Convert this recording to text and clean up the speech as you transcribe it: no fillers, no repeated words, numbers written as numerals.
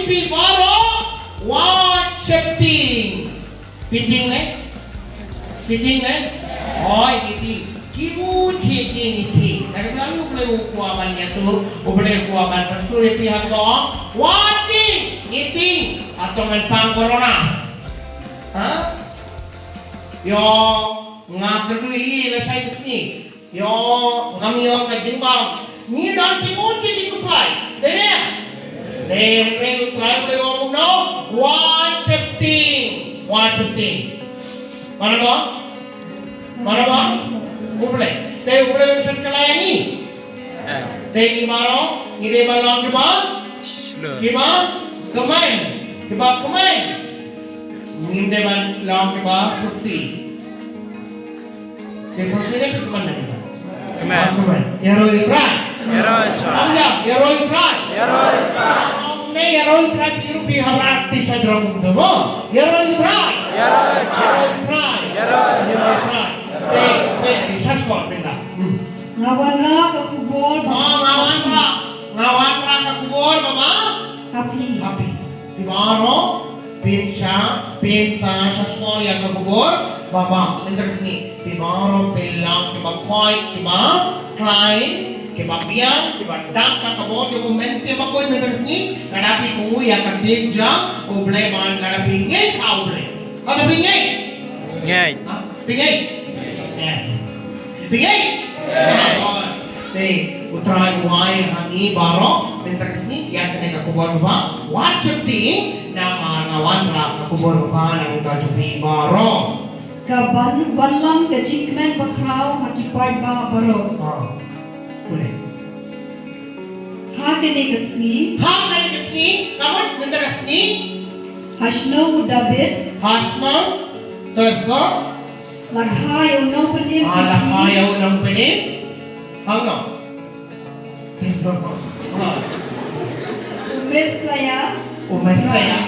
pi baro worshiping. Fitting Oi fitting. Kimu ti. Kadang-kadang boleh ukuaman tu, boleh ukuaman persulit pihak doang. Working, eating atau ngepang corona. Yo ngakadui lesai sini. Yo ngamiyo kajimbang. Ni dan timun kita kusai. Dene. Dene try boleh ngomong no. Worshiping. Mana bang? Boleh. They boleh mention kelayani. They imaro. Ide malam kiba. Kemain. Minde malam kiba susi. Susi ni kemana kita? Kemain. Hero try. Hero try. Hero try biru biharati saja muda. Hero try. Research kot benda. Ngawan ra ka kubur. Ngawan ra ka kubur mama. Happy. Di baro pinsa sa sekolah yang ka kubur baba. Benda sini. Di baro pelang ke bakoi ke ba klein ke babiang ke badak ka kubur yang moment ke bakoi benda sini. Kadapi ku yang ka tinja oble ban kadapi ngei kau oble. Kadapi ngei. Pingay. Utray wai hangi baro menteresni yang kena kakubur ba worshiping na manawan ra kakubur ba na utajupi baro Kaban balam ke cikmen bakrau hakipai ba baro. Boleh. Hakene kesni. Kamu menteresni Hashno David. Terso Laghai unong penim. Hangno. Umes saya.